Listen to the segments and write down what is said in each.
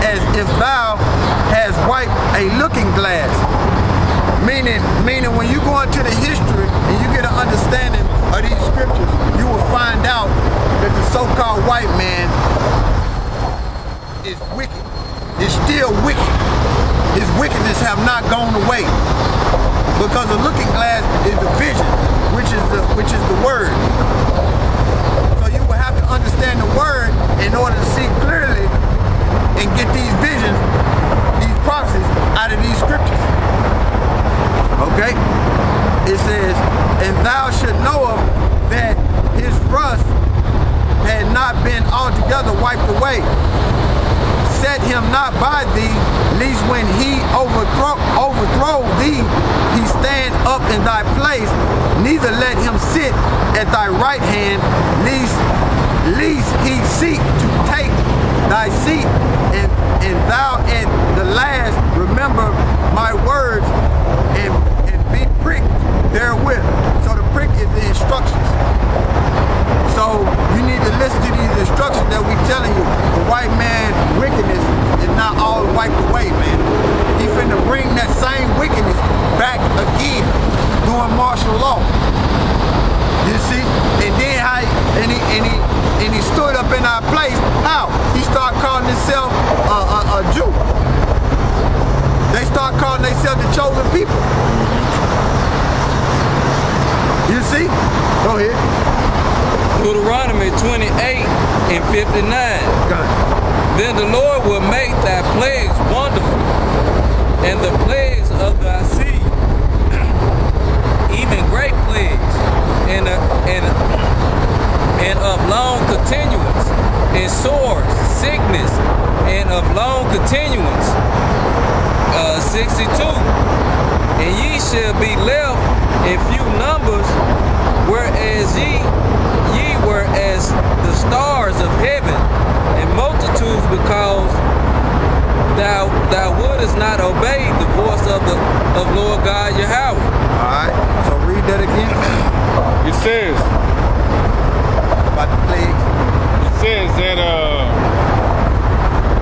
as if thou hast wiped a looking glass. Meaning when you go into the history and you get an understanding of these scriptures, you will find out that the so-called white man is wicked. Is still wicked. His wickedness have not gone away. Because the looking glass is the vision, which is the word. So you will have to understand the word in order to see clearly and get these visions, these prophecies out of these scriptures. Okay? It says, and thou should know of that his rust had not been altogether wiped away. Set him not by thee, lest when he overthrow thee, he stand up in thy place. Neither let him sit at thy right hand, lest he seek to take thy seat, and thou at the last remember my words and be pricked therewith. So the prick is the instructions. So you need to listen to these instructions that we telling you. The white man wickedness is not all wiped away, man. He finna bring that same wickedness back again doing martial law. You see? And then how he stood up in our place. How? He started calling himself a Jew. They start calling themselves the chosen people. You see? Go ahead. Deuteronomy 28 and 59. Then the Lord will make thy plagues wonderful, and the plagues of thy seed, even great plagues, and of long continuance, and sores, sickness, and of long continuance. 62. And ye shall be left in few numbers, whereas ye were as the stars of heaven, and multitudes, because thou wouldest not obey the voice of Lord God Yahweh. Alright, so read that again. It says about the plagues. It says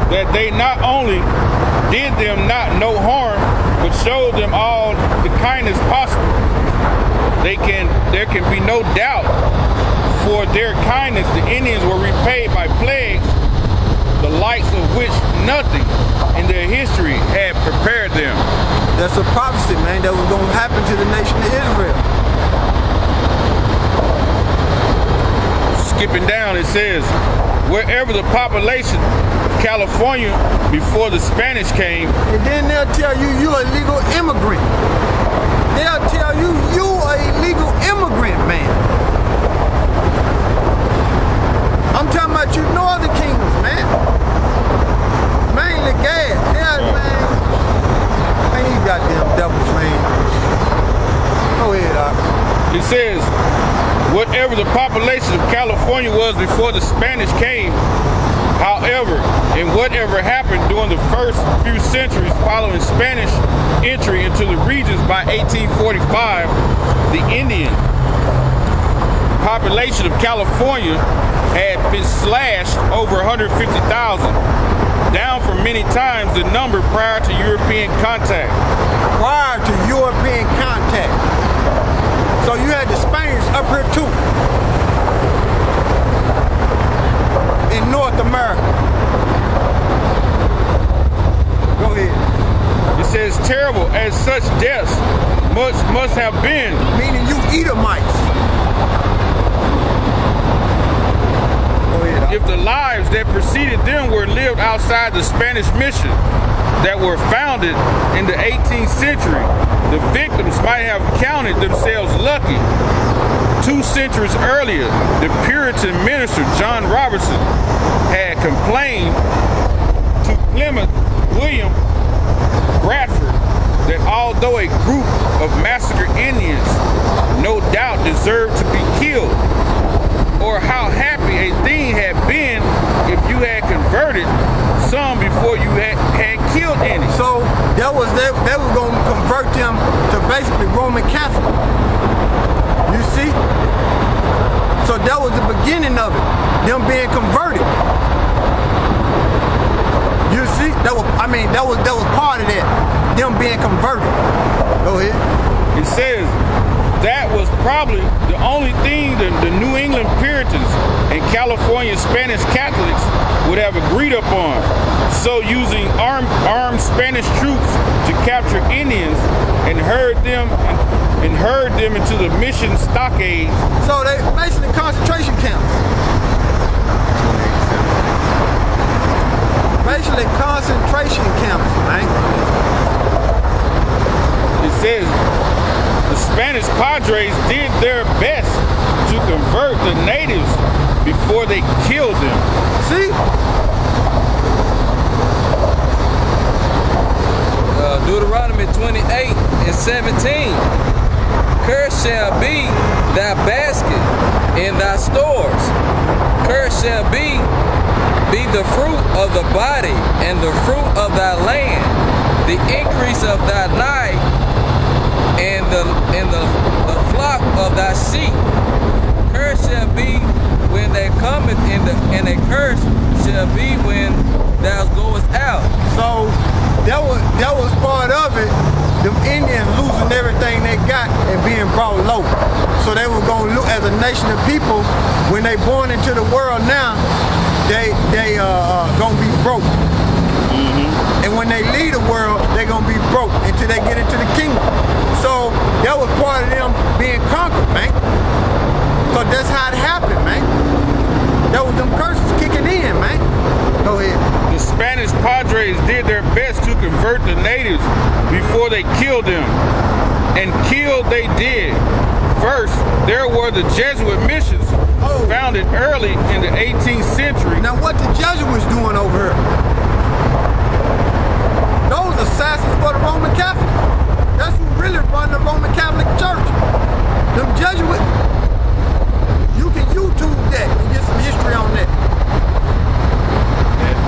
that they not only did them not no harm, but showed them all the kindness possible. There can be no doubt, for their kindness the Indians were repaid by plagues, the likes of which nothing in their history had prepared them. That's a prophecy, man, that was going to happen to the nation of Israel. Skipping down, it says, wherever the population of California before the Spanish came. And then they'll tell you you're a legal immigrant. They'll tell you you are a legal immigrant, man. I'm talking about you northern kingdoms, man. Mainly gas. Yeah, man. Man, these goddamn devils, man. Go ahead, Doc. It says, whatever the population of California was before the Spanish came, however, and whatever happened during the first few centuries following Spanish entry into the regions by 1845, the Indian population of California had been slashed over 150,000, down from many times the number prior to European contact. Prior to European contact. So you had the Spaniards up here too. In North America. Go ahead. It says, terrible as such deaths must have been. Meaning you Edomites. Go ahead. If the lives that preceded them were lived outside the Spanish mission that were founded in the 18th century, the victims might have counted themselves lucky. 2 centuries earlier, the Puritan minister John Robertson had complained to Plymouth William Bradford that although a group of massacred Indians no doubt deserved to be killed, or how happy a thing had been if you had converted some before you had killed any. So that was they were going to convert them to basically Roman Catholic. You see? So that was the beginning of it, them being converted. You see? was part of that. Them being converted. Go ahead. It says that was probably the only thing the New England Puritans and California Spanish Catholics would have agreed upon. So using armed Spanish troops to capture Indians and herd them into the mission stockades. So they basically concentration camps. Basically concentration camps, man. It says the Spanish Padres did their best to convert the natives before they killed them. See? Deuteronomy 28:17. Cursed shall be thy basket and thy stores. Cursed shall be the fruit of the body and the fruit of thy land, the increase of thy night and the flock of thy sheep. Cursed shall be when they cometh in and a curse shall be when thou goest out. So that was part of it. Them Indians losing everything they got and being brought low. So they were gonna look as a nation of people when they born into the world now. They gonna be broke. Mm-hmm. And when they leave the world, they gonna be broke until they get into the kingdom. So that was part of them being conquered, man. So that's how it happened, man. That was them curses kicking in, man. Go ahead. The Spanish Padres did their best to convert the natives before they killed them. And killed they did. First, there were the Jesuit missions founded early in the 18th century. Now what the Jesuits doing over here? Those assassins for the Roman Catholic. That's who really run the Roman Catholic Church. Them Jesuits. You can YouTube that and get some history on that.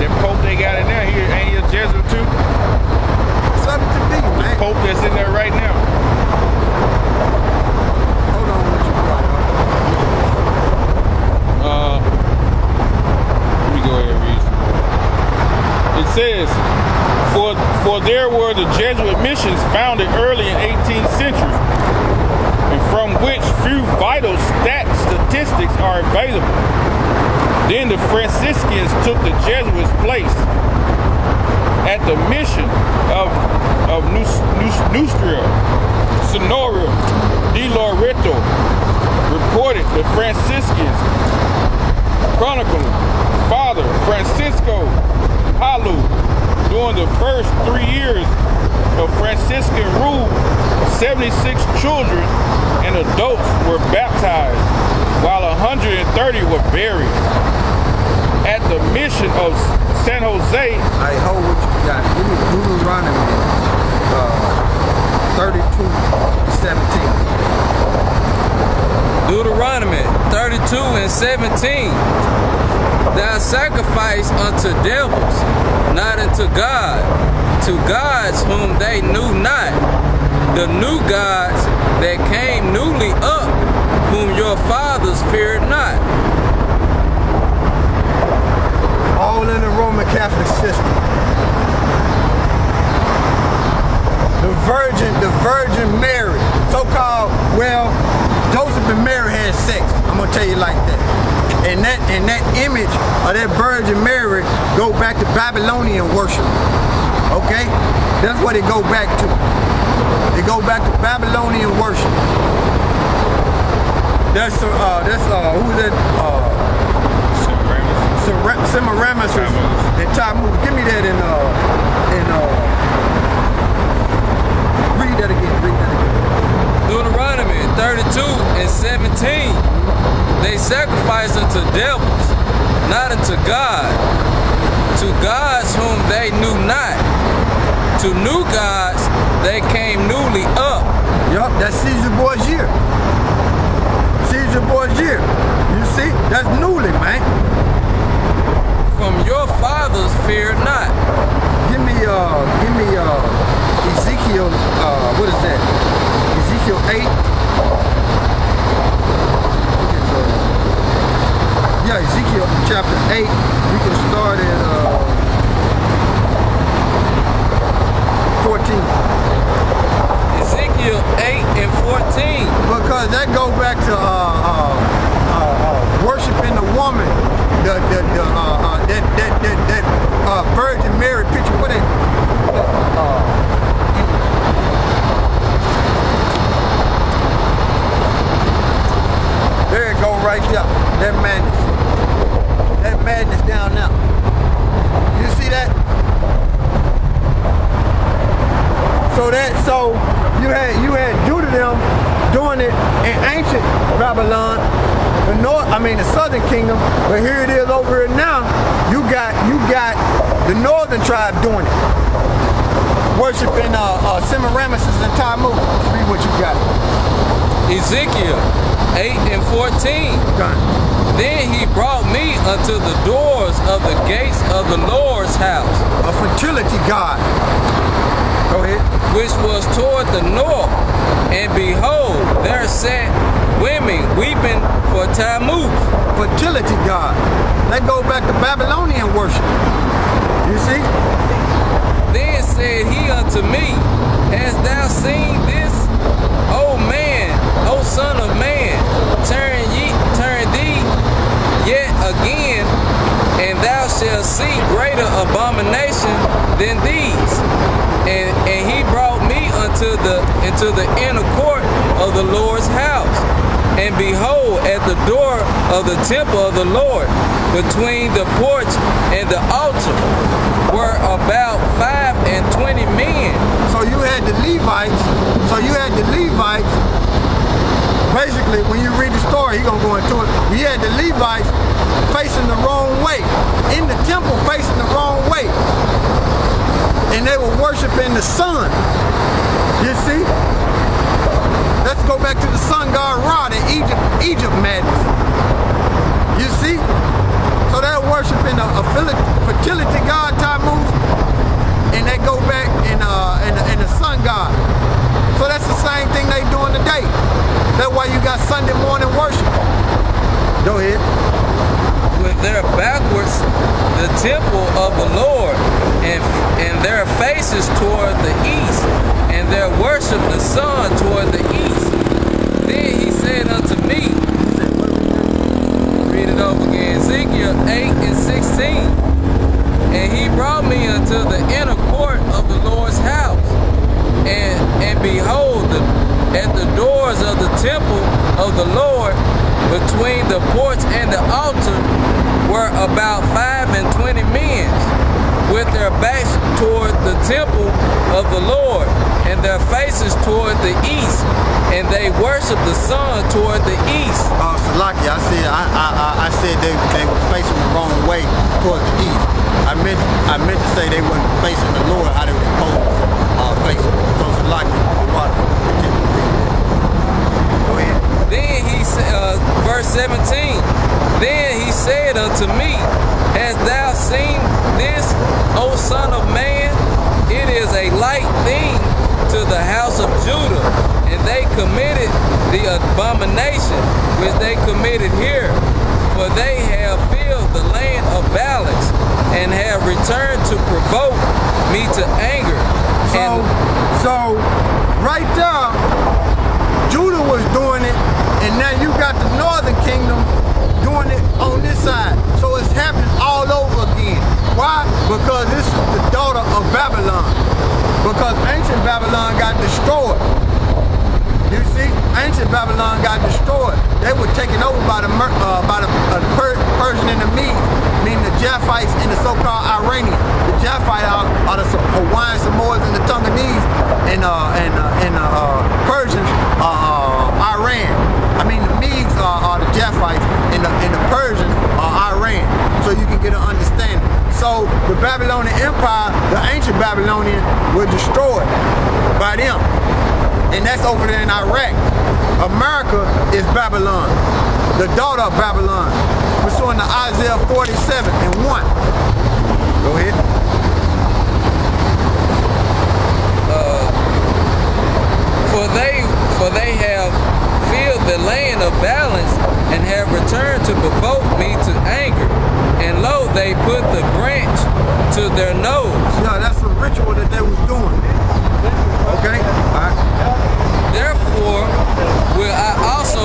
That Pope they got in there, ain't he a Jesuit too? Something to be, man. Pope that's in there right now. Hold on, what you got? Let me go ahead and read. It says, for there were the Jesuit missions founded early in 18th century, and from which few vital statistics are available. Then the Franciscans took the Jesuits' place at the mission of Nustria, Sonora, de Loreto. Reported the Franciscans chronicling Father Francisco Palu during the first 3 years of Franciscan rule. 76 children and adults were baptized, while 130 were buried. At the mission of San Jose. I hold what you got. Give me Deuteronomy 32:17. Deuteronomy 32:17. Thou sacrifice unto devils, not unto God, to gods whom they knew not, the new gods that came newly up, whom your fathers feared not. All in the Roman Catholic system. The Virgin Mary, so-called, well, Joseph and Mary had sex. I'm gonna tell you like that. And that image of that Virgin Mary go back to Babylonian worship. Okay? That's what it go back to. It go back to Babylonian worship. That's who is that? Semiramis and Tammuz. Give me that in read that again. Deuteronomy 32:17. They sacrifice unto devils, not unto God, to gods whom they knew not. To new gods they came newly up. Yup, that's Caesar Borgia. Caesar Borgia. You see? That's newly, man. From your fathers feared not. Give me Ezekiel, what is that? Ezekiel 8. Ezekiel chapter 8. We can start at that goes back to worshiping the woman, that Virgin Mary picture. What it? There it go right there. That madness down now. You see that? So you had Judah them doing it in ancient Babylon, the southern kingdom, but here it is over here now. You got the northern tribe doing it, worshiping Semiramis and Tammuz. Read what you got. Ezekiel 8:14. Gun. Then he brought me unto the doors of the gates of the Lord's house, A fertility god. Go ahead. which was toward the north, and behold, there sat women weeping for Tammuz. Fertility god. That goes back to Babylonian worship. You see? Then said he unto me, Hast thou seen this? O man, O son of man, turn thee yet again, and thou shalt see greater abomination than these. And he brought me into the inner court of the Lord's house. And behold, at the door of the temple of the Lord, between the porch and the altar, were about 25 men. So you had the Levites. Basically, when you read the story, he's gonna go into it. We had the Levites facing the wrong way, in the temple facing the wrong way, and they were worshiping the sun. You see? Let's go back to the sun god Ra, the Egypt madness. You see? So they're worshiping a fertility god Tammuz, and they go back in the sun god. So that's the same thing they doing today. That's why you got Sunday morning worship. Go ahead. With their backwards the temple of the Lord, and their faces toward the east, and their worship the sun toward the east. Then he said unto me, read it over again, Ezekiel 8:16. And he brought me unto the inner court of the Lord's house, and behold, at the doors of the temple of the Lord, between the porch and the altar, were about 25 men, with their backs toward the temple of the Lord, and their faces toward the east, and they worshiped the sun toward the east. Salaki, I said they were facing the wrong way toward the east. I meant to say they weren't facing the Lord how they were supposed to face. So Salaki, go ahead. Then he said, verse 17, then he said unto me, Hast thou seen this, O son of man? It is a light thing to the house of Judah, and they committed the abomination which they committed here, for they have filled the land of balance, and have returned to provoke me to anger. So right there, Judah was doing it, and now you got the northern kingdom doing it on this side. So it's happening all over again. Why? Because this is the daughter of Babylon. Because ancient Babylon got destroyed. You see, ancient Babylon got destroyed. They were taken over by the Persian and the Medes, meaning the Japhites and the so-called Iranians. The Japhites are the Hawaiian Samoans and the Tonganese, and Persians are Iran. I mean, the Medes are the Japhites, and the Persians are Iran. So you can get an understanding. So the Babylonian Empire, the ancient Babylonians, were destroyed by them. And that's over there in Iraq. America is Babylon, the daughter of Babylon. We're showing the Isaiah 47:1. Go ahead. For they have filled the land of balance, and have returned to provoke me to anger. And lo, they put the branch to their nose. Yeah, that's a ritual that they was doing. Okay? All right. Therefore will I also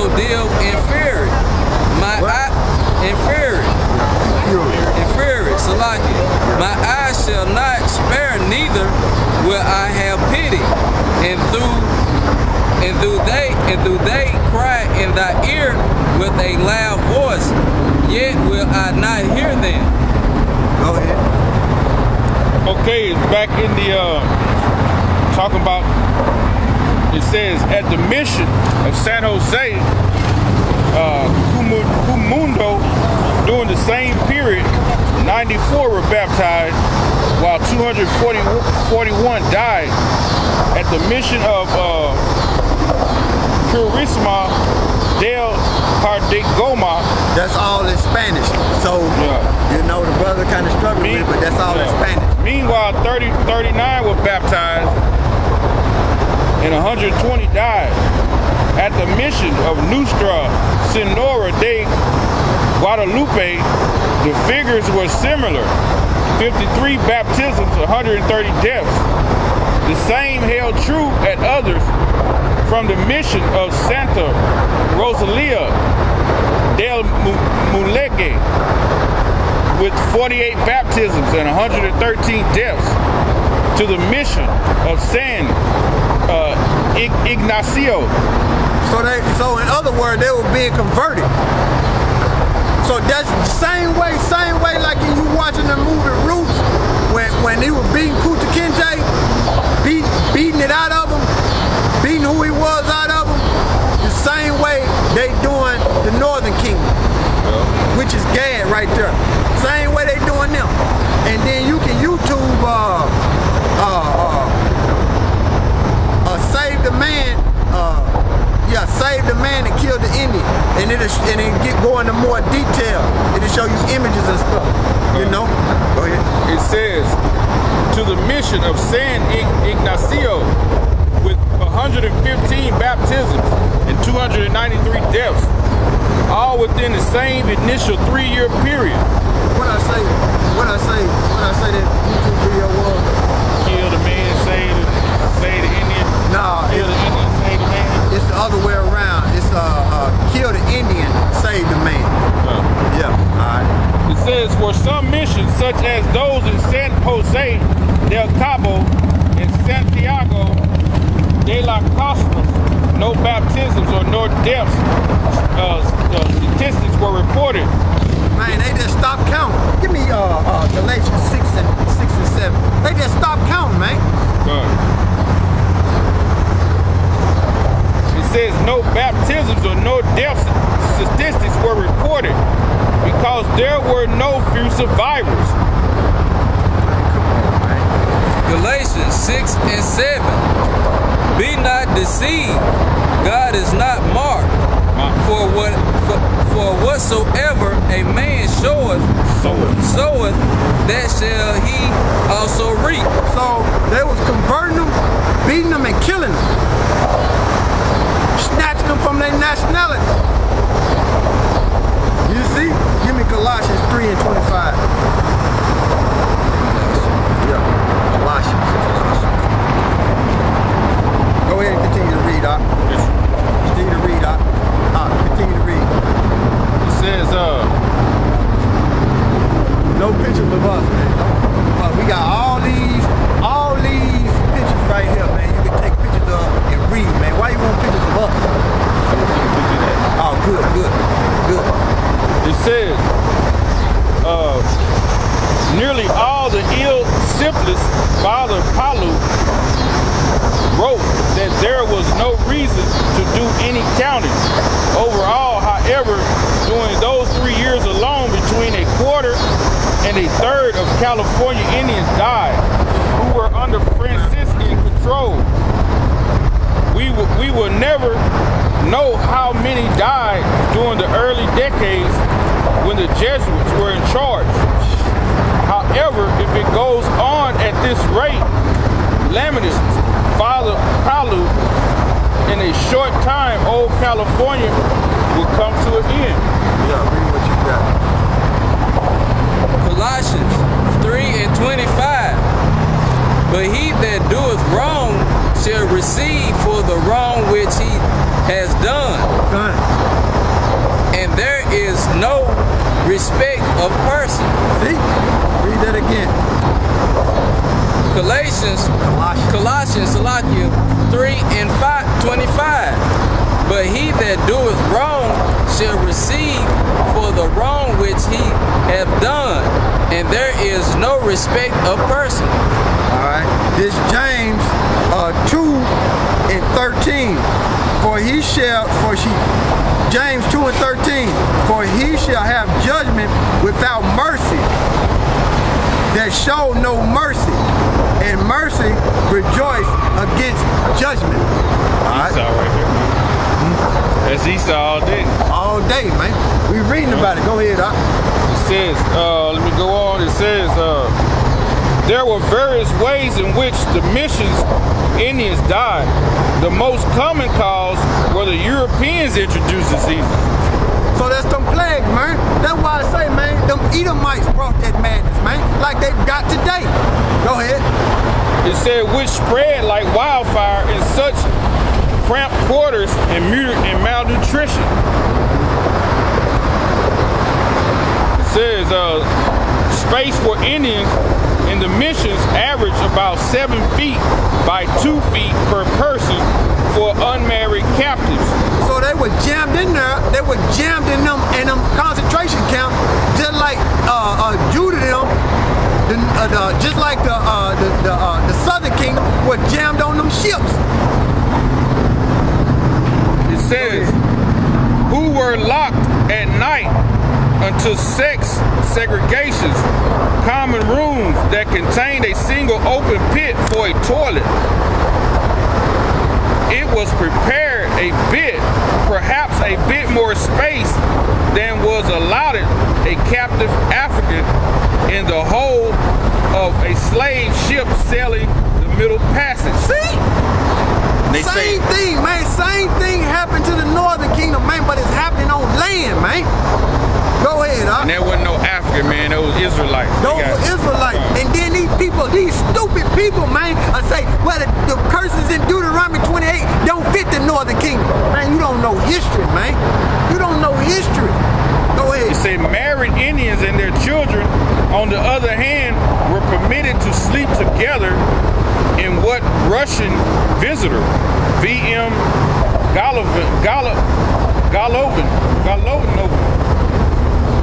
neither will I have pity, and though they cry in thy ear with a loud voice, yet will I not hear them. Go ahead. Okay, it's back in the talking about. It says at the mission of San Jose, Cumundo, during the same period, 94 were baptized, while 241 died. At the mission of Purisima del Cardigoma. That's all in Spanish. So, you know, the brother kind of struggling with it, but that's all in Spanish. Meanwhile, 39 were baptized and 120 died. At the mission of Nuestra Senora de Guadalupe, the figures were similar. 53 baptisms, 130 deaths. The same held true at others from the mission of Santa Rosalia del Mulegge, with 48 baptisms and 113 deaths, to the mission of San Ignacio. So in other words, they were being converted. So that's the same way like in you watching the movie Roots, when he was beating Kuta Kinte, beating it out of him, beating who he was out of him, the same way they doing the Northern Kingdom, which is Gad right there. Same way they doing them. And then you can YouTube Save the Man, Save the Man and Kill the Indian. And it go into more detail. It'll show you images and stuff. You know? Go ahead. It says, to the mission of San Ignacio, with 115 baptisms and 293 deaths, all within the same initial 3-year period. What I say that YouTube video was? Kill the man, save the Indian. No, Kill the Indian, save the man. It's the other way around. It's kill the Indian, save the man. Yeah, all right. It says, for some missions, such as those in San Jose del Cabo and Santiago de la Costa, no baptisms or no deaths statistics were reported. Man, they just stopped counting. Give me Galatians 6 and 7. They just stopped counting, man. It says no baptisms or no death statistics were reported because there were no few survivors. Galatians 6 and 7. Be not deceived, God is not mocked. For whatsoever a man soweth, that shall he also reap. So they was converting them, beating them, and killing them, snatching them from their nationality. You see? Give me Colossians 3 and 25. Yeah, Colossians. Go ahead and continue to read, Doc. Continue to read, Doc. Continue to read. It says, no pictures of us, man. We got all these pictures right here, man. You can take pictures of and read, man. Why you want pictures of us? Oh, good. It says, nearly all the ill syphilis Father Palu wrote that there was no reason to do any counting. Overall, however, during those 3 years alone, between a quarter and a third of California Indians died who were under Franciscan control. We will never know how many died during the early decades when the Jesuits were in charge. However, if it goes on at this rate, Laminus, Father Palu, in a short time, old California will come to an end. Yeah, read what you got. Colossians 3 and 25. But he that doeth wrong shall receive for the wrong which he has done. And there is no respect of person. See? Read that again. Colossians 3:25. But he that doeth wrong shall receive for the wrong which he hath done, and there is no respect of person. All right. This James 2:13. James 2:13. For he shall have judgment without mercy, that show no mercy, and mercy rejoice against judgment. All right. Esau right here. That's Esau all day. All day, man. We reading about it. Go ahead, Doc. It says, let me go on. It says, there were various ways in which the missions Indians died. The most common cause were the Europeans introduced diseases. So that's them plagues, man. That's why I say, man, them Edomites brought that madness, man, like they've got today. Go ahead. It said, which spread like wildfire in such cramped quarters and malnutrition. It says, space for Indians in the missions average about 7 feet by 2 feet per person for unmarried captives. So they were jammed in there. They were jammed in them concentration camps, just like Judah them, just like the Southern Kingdom were jammed on them ships. It says, who were locked at night unto sex segregations, common rooms that contained a single open pit for a toilet. It was prepared perhaps a bit more space than was allotted a captive African in the hold of a slave ship sailing the Middle Passage. See? Same thing, man. Same thing happened to the Northern Kingdom, man, but it's happening on land, man. Go ahead, huh? And there wasn't no African, man. Those Israelites. Those were Israelites. And then these people, these stupid people, man, say, well, the curses in Deuteronomy 28 don't fit the Northern Kingdom. Man, you don't know history, man. You don't know history. Go ahead. It say married Indians and their children, on the other hand, were permitted to sleep together in what Russian visitor, V.M.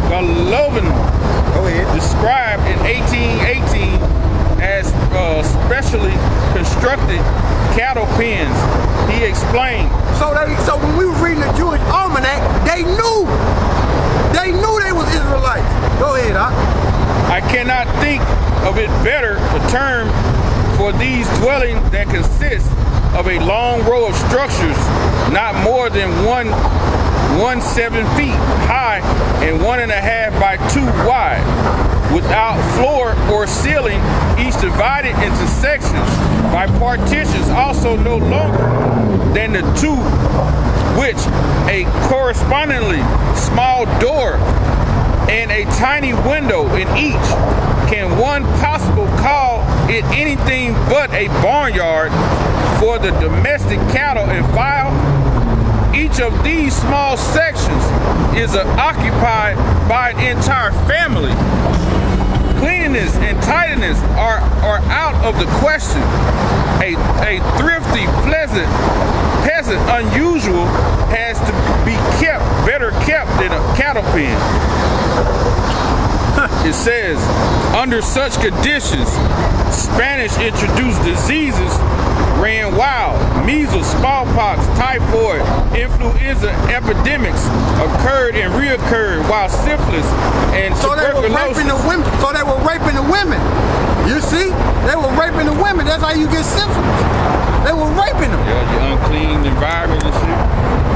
Golovin described in 1818 as specially constructed cattle pens. He explained. So when we were reading the Jewish Almanac, they knew they was Israelites. Go ahead, huh? I cannot think of it better a term for these dwellings that consist of a long row of structures not more than 7 feet high and 1.5 by 2 wide, without floor or ceiling, each divided into sections by partitions also no longer than the two, which a correspondingly small door and a tiny window in each. Can one possible call it anything but a barnyard for the domestic cattle and fowl? Each of these small sections is occupied by an entire family. Cleanliness and tidiness are out of the question. A thrifty, pleasant peasant, unusual, has to be better kept than a cattle pen. It says, under such conditions, Spanish introduced diseases ran wild. Measles, smallpox, typhoid, influenza epidemics occurred and reoccurred, while syphilis and tuberculosis. So they were raping the women. You see? They were raping the women. That's how you get syphilis. They were raping them. Yeah, the unclean environment and shit.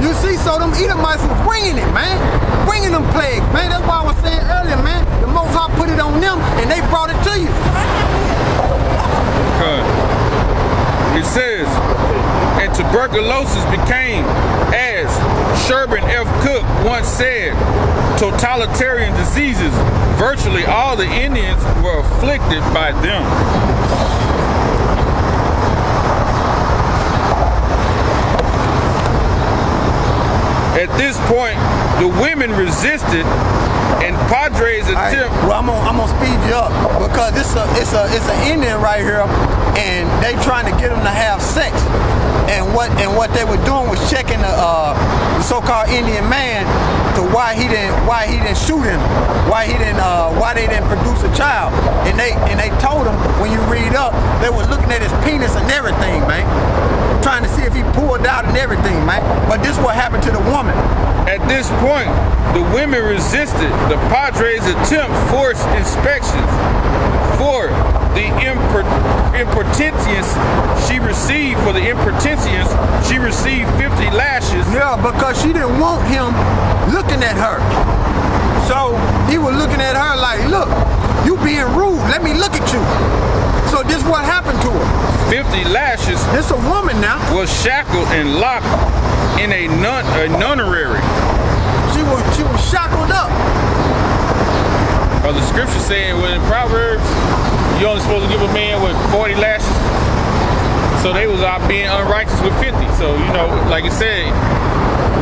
You see, so them Edomites were bringing it, man. Bringing them plagues, man. That's why I was saying earlier, man. The Most High put it on them, and they brought it to you. It says, and tuberculosis became, as Sherman F. Cook once said, totalitarian diseases. Virtually all the Indians were afflicted by them. At this point, the women resisted And Padres attempt. Well, I'm gonna speed you up because it's an Indian right here, and they trying to get him to have sex. And what they were doing was checking the so-called Indian man to why he didn't shoot him, why they didn't produce a child. And they told him, when you read up, they were looking at his penis and everything, man, trying to see if he pulled out and everything, man. But this what happened to the woman. At this point, the women resisted the Padres' attempt forced inspections. For the impertinence she received, 50 lashes. Yeah, because she didn't want him looking at her. So he was looking at her like, look, you being rude, let me look at you. So this what happened to her. 50 lashes. This a woman now. Was shackled and locked in a nunnery. She was shackled up. The scripture saying, well, in Proverbs, you only supposed to give a man with 40 lashes. So they was out being unrighteous with 50. So, you know, like it said,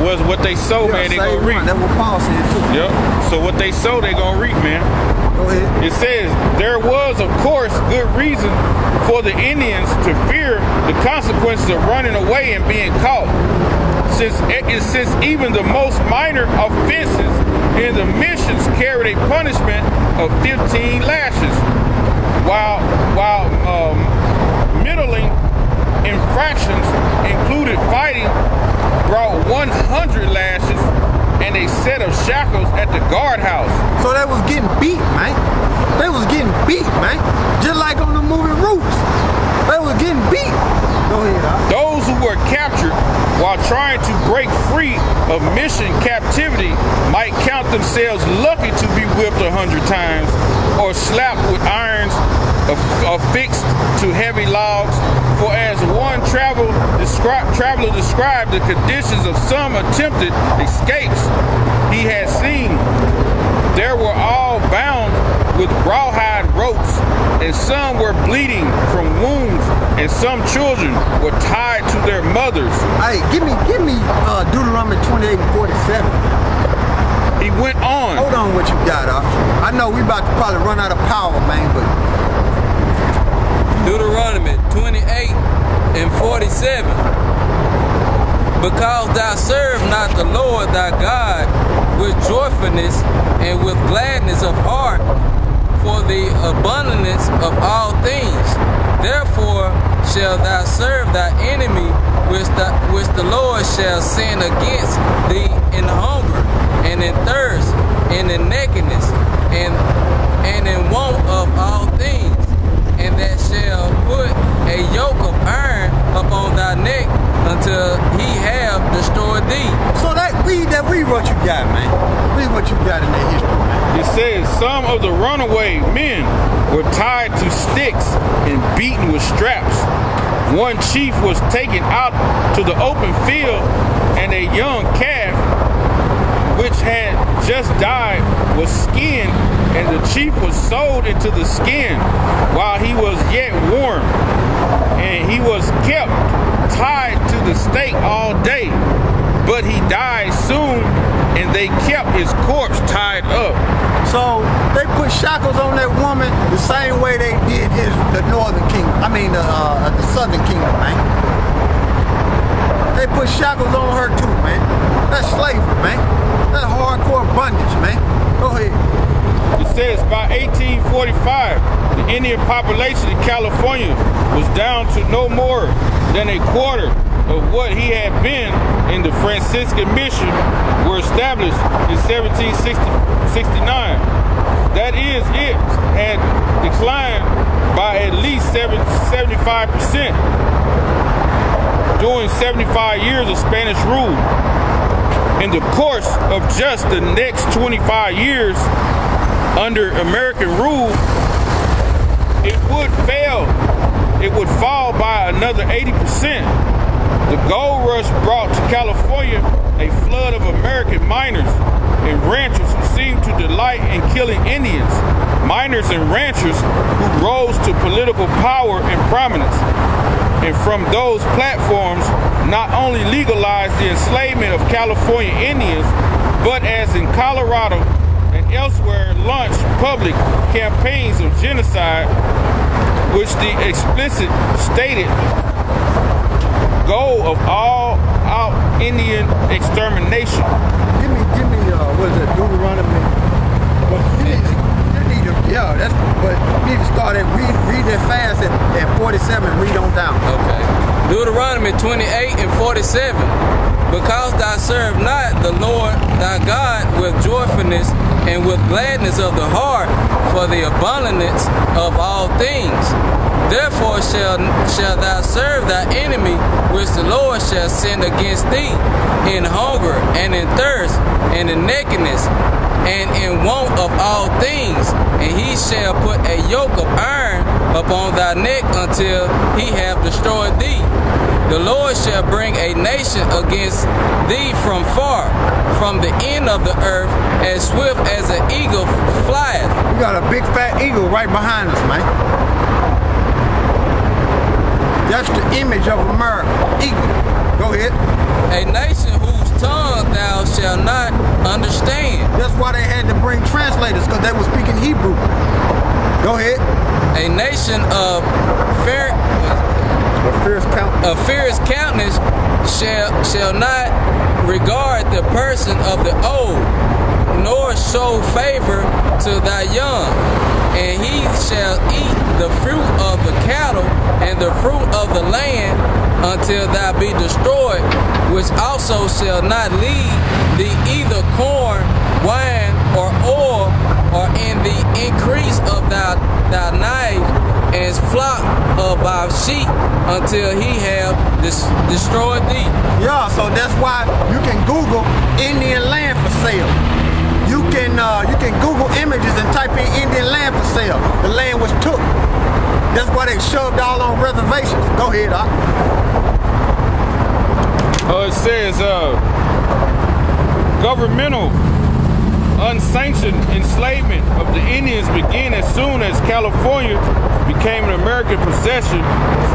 was what they sow, man, they gonna reap. That's what Paul said too. Yep. So what they sow, they gonna reap, man. Go ahead. It says, there was, of course, good reason for the Indians to fear the consequences of running away and being caught. Since even the most minor offenses in the missions carried a punishment of 15 lashes, while middling infractions included fighting brought 100 lashes and a set of shackles at the guardhouse. So they was getting beat, man. They was getting beat, man. Just like on the movie Roots. They was getting beat. Go ahead, Those who were captured while trying to break free of mission captivity might count themselves lucky to be whipped 100 times or slapped with irons affixed to heavy logs. For as one traveler described the conditions of some attempted escapes he had seen, there were all bound with rawhide ropes, and some were bleeding from wounds, and some children were tied to their mothers. Hey, give me Deuteronomy 28 and 47. He went on. Hold on, what you got, I know we about to probably run out of power, man, but Deuteronomy 28 and 47. Because thou serve not the Lord thy God with joyfulness and with gladness of heart for the abundance of all things. Therefore shall thou serve thy enemy, which the Lord shall send against thee in hunger, and in thirst, and in nakedness, and in want of all things. And that shall put a yoke of iron upon thy neck until he have destroyed thee. so read what you got, man. Read what you got in that history, man. It says some of the runaway men were tied to sticks and beaten with straps. One chief was taken out to the open field, and a young calf which had just died was skinned, and the chief was sold into the skin while he was yet warm, and he was kept tied to the stake all day. But he died soon, and they kept his corpse tied up. So they put shackles on that woman the same way they did the northern kingdom. I mean the southern kingdom, man. They put shackles on her too, man. That's slavery, man. That's hardcore bondage, man. Go ahead. It says by 1845, the Indian population in California was down to no more than a quarter of what he had been, and the Franciscan mission were established in 1769. That is, it had declined by at least 75% during 75 years of Spanish rule. In the course of just the next 25 years under American rule, it would fall by another 80%. The gold rush brought to California a flood of American miners and ranchers who seemed to delight in killing Indians. Miners and ranchers who rose to political power and prominence. And from those platforms, not only legalized the enslavement of California Indians, but as in Colorado and elsewhere launched public campaigns of genocide, which the explicit stated goal of all out Indian extermination. Give me, what is it, Deuteronomy? But you need to start at read that fast at 47 and read on down. Okay. Deuteronomy 28 and 47. Because thou serve not the Lord thy God with joyfulness and with gladness of the heart for the abundance of all things. Therefore shall thou serve thy enemy, which the Lord shall send against thee, in hunger and in thirst and in nakedness and in want of all things, and he shall put a yoke of iron upon thy neck until he have destroyed thee. The Lord shall bring a nation against thee from far, from the end of the earth, as swift as an eagle flieth. We got a big fat eagle right behind us, man. That's the image of America. Eagle. Go ahead. A nation whose tongue thou shalt not understand. That's why they had to bring translators, because they were speaking Hebrew. Go ahead. A nation of fierce countenance shall not regard the person of the old, nor show favor to thy young. And he shall eat the fruit of the cattle and the fruit of the land until thou be destroyed, which also shall not lead thee either corn, wine, or oil, or in the increase of thy knives and flock of our sheep until he have destroyed thee. Yeah, so that's why you can Google Indian land for sale. You can Google images and type in Indian land for sale. The land was took. That's why they shoved all on reservations. Go ahead, Doc. It says governmental unsanctioned enslavement of the Indians began as soon as California became an American possession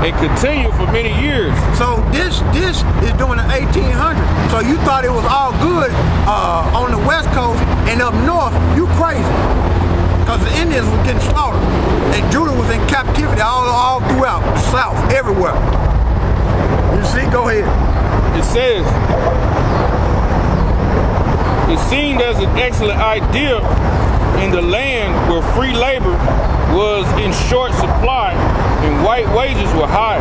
and continued for many years. So this is during the 1800s. So you thought it was all good on the West Coast and up north. You crazy. Because the Indians were getting slaughtered. And Judah was in captivity all throughout the South, everywhere. You see? Go ahead. It says, it seemed as an excellent idea in the land where free labor was in short supply and white wages were high.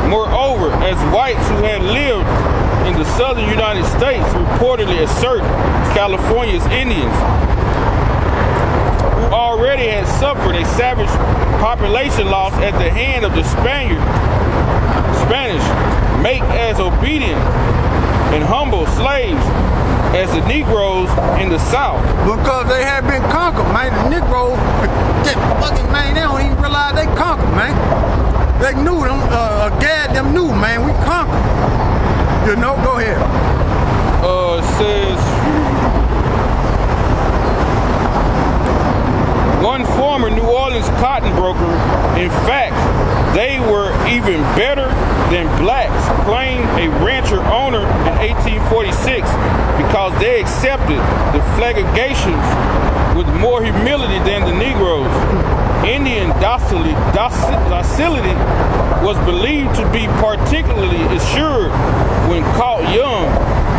Moreover, as whites who had lived in the southern United States reportedly assert California's Indians, who already had suffered a savage population loss at the hand of the Spanish, make as obedient and humble slaves as the Negroes in the South. Because they had been conquered, man. The Negroes, that fucking man, they don't even realize they conquered, man. They knew them, Gad them knew, man, we conquered. You know, go ahead. It says, one former New Orleans cotton broker, in fact, they were even better than blacks, claimed a rancher owner in 1846 because they accepted the flaggations with more humility than the Negroes. Indian docility was believed to be particularly assured when caught young.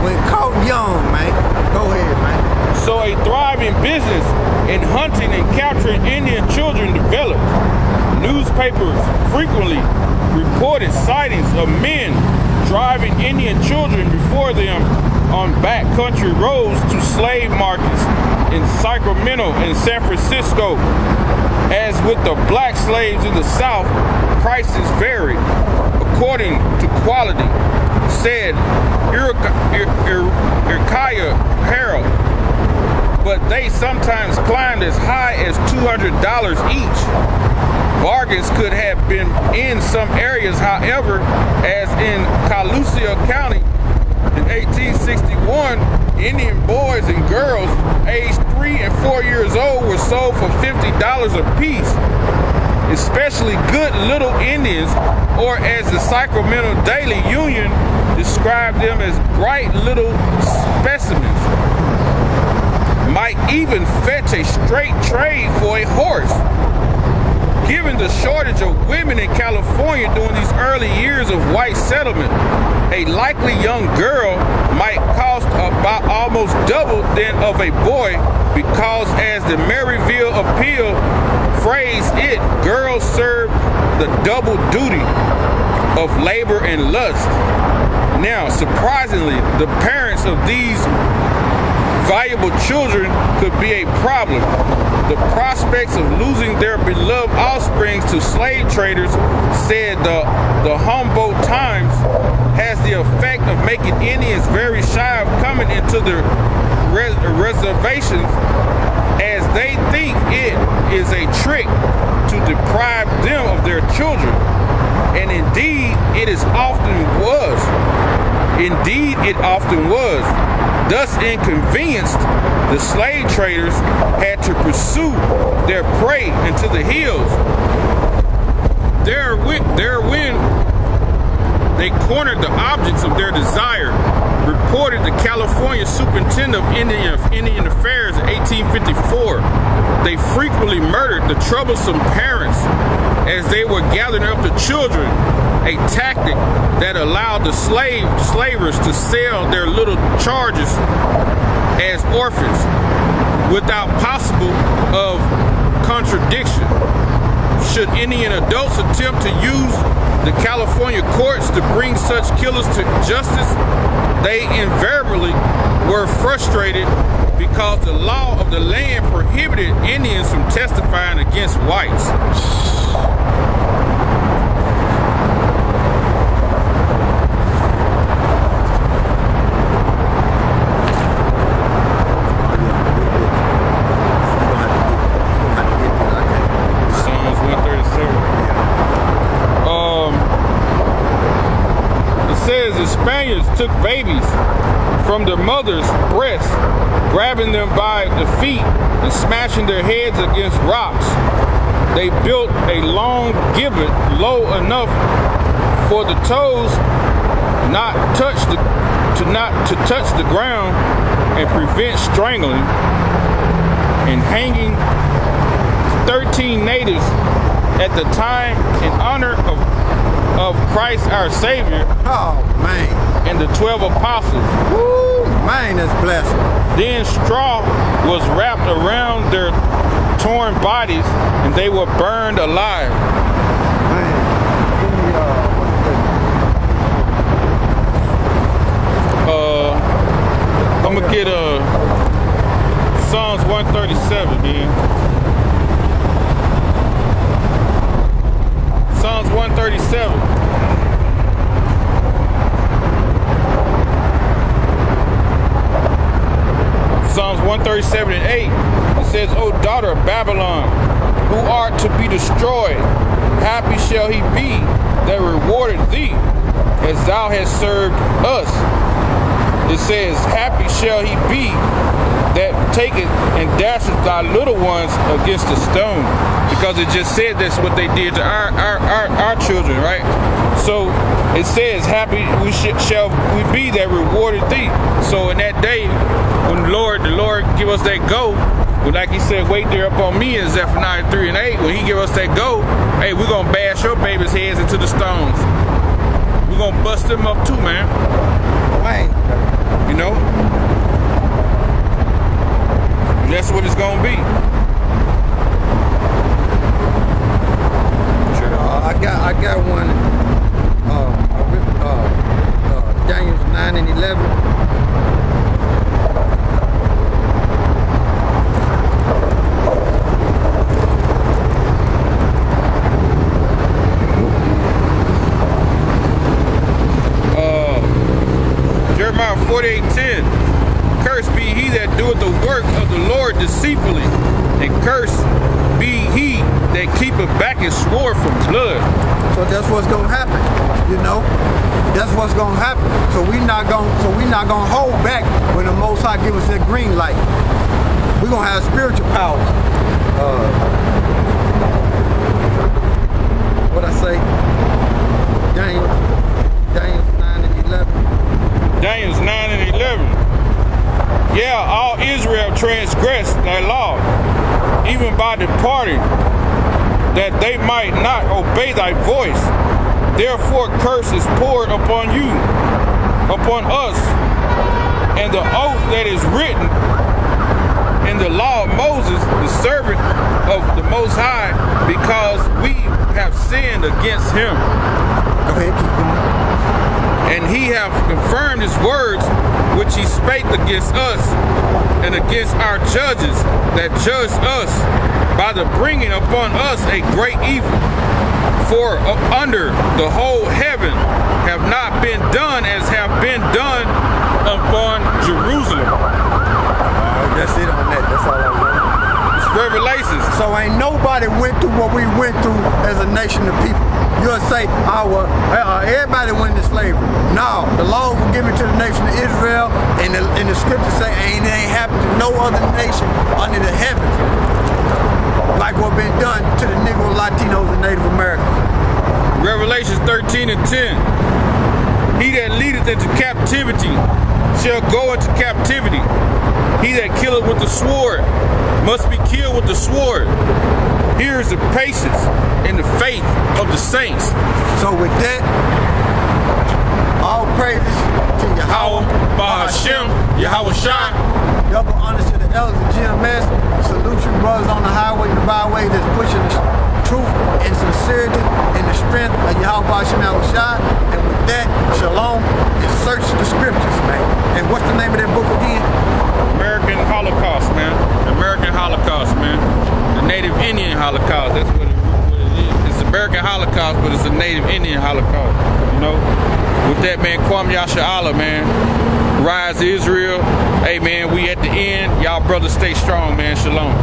When caught young, man. Go ahead, man. So a thriving business in hunting and capturing Indian children developed. Newspapers frequently reported sightings of men driving Indian children before them on backcountry roads to slave markets in Sacramento and San Francisco. As with the black slaves in the South, prices varied according to quality, said Irkiah Harold. But they sometimes climbed as high as $200 each. Bargains could have been in some areas, however, as in Colusa County in 1861, Indian boys and girls aged 3 and 4 years old were sold for $50 a piece. Especially good little Indians, or as the Sacramento Daily Union described them as bright little specimens. might even fetch a straight trade for a horse. Given the shortage of women in California during these early years of white settlement, a likely young girl might cost about almost double than of a boy, because as the Maryville Appeal phrased it, girls served the double duty of labor and lust. Now, surprisingly, the parents of these valuable children could be a problem. The prospects of losing their beloved offspring to slave traders, said the Humboldt Times, has the effect of making Indians very shy of coming into the reservations, as they think it is a trick to deprive them of their children. And indeed, it often was. Thus inconvenienced, the slave traders had to pursue their prey into the hills. Therein, they cornered the objects of their desire, reported the California Superintendent of Indian Affairs in 1854. They frequently murdered the troublesome parents as they were gathering up the children, a tactic that allowed the slavers to sell their little charges as orphans without possible of contradiction. Should Indian adults attempt to use the California courts to bring such killers to justice, they invariably were frustrated because the law of the land prohibited Indians from testifying against whites. Spaniards took babies from their mother's breasts, grabbing them by the feet and smashing their heads against rocks. They built a long gibbet low enough for the toes not to touch the ground and prevent strangling, and hanging 13 natives at the time in honor of Christ our Savior. Oh, man. And the 12 apostles. Woo, man, that's blessed. Then straw was wrapped around their torn bodies, and they were burned alive. Man, I'm gonna get Psalms 137, man. Psalms 137. Psalms 137 and 8. It says, O daughter of Babylon, who art to be destroyed, happy shall he be that rewarded thee, as thou hast served us. It says, happy shall he be that taketh and dasheth thy little ones against the stone. Because it just said that's what they did to our children, right? So it says, happy shall we be that rewarded thee. So in that day, when the Lord give us that go, well, like he said, wait there up on me in Zephaniah 3 and 8, when he give us that go, hey, we're going to bash your babies' heads into the stones. We're going to bust them up too, man. Man. You know? And that's what it's going to be. I got one. Daniel 9 and 11. Jeremiah 48:10. Cursed be he that doeth the work of the Lord deceitfully, and cursed be he that keepeth back his sword from blood. So that's what's gonna happen, you know. That's what's gonna happen. So we not gonna hold back when the Most High give us that green light. We're gonna have spiritual powers. What I say? Daniel 9 and 11. Daniel 9 and 11. Yeah, all Israel transgressed thy law, even by departing, that they might not obey thy voice. Therefore curse is poured upon you, upon us, and the oath that is written in the law of Moses, the servant of the Most High, because we have sinned against him. Go ahead, keep going. And he hath confirmed his words, which he spake against us and against our judges that judged us, by the bringing upon us a great evil. For under the whole heaven have not been done as have been done upon Jerusalem. That's it on that. That's all I want. It's Revelations. So ain't nobody went through what we went through as a nation of people. You'll say, everybody went into slavery. No, the law was given to the nation of Israel, and the scriptures say it ain't happened to no other nation under the heavens, like what been done to the Negro, Latinos, and Native Americans. Revelations 13 and 10. He that leadeth into captivity shall go into captivity. He that killeth with the sword must be killed with the sword. Here is the patience and the faith of the saints. So with that, all praises to Yahweh, Bahashem, Yahweh Shai. double honors to the elders of GMS. Salute you brothers on the highway and the byway that's pushing the truth and sincerity and the strength of Yahweh Bahashem Yahweh Shai. And with that, shalom, and search the scriptures, man. And what's the name of that book again? American Holocaust, man. American Holocaust, man. The Native Indian Holocaust. That's what it is. It's American Holocaust, but it's a Native Indian Holocaust. You know? With that, man, Kwam Yasha Allah, man. Rise Israel. Hey, man, we at the end. Y'all brothers stay strong, man. Shalom.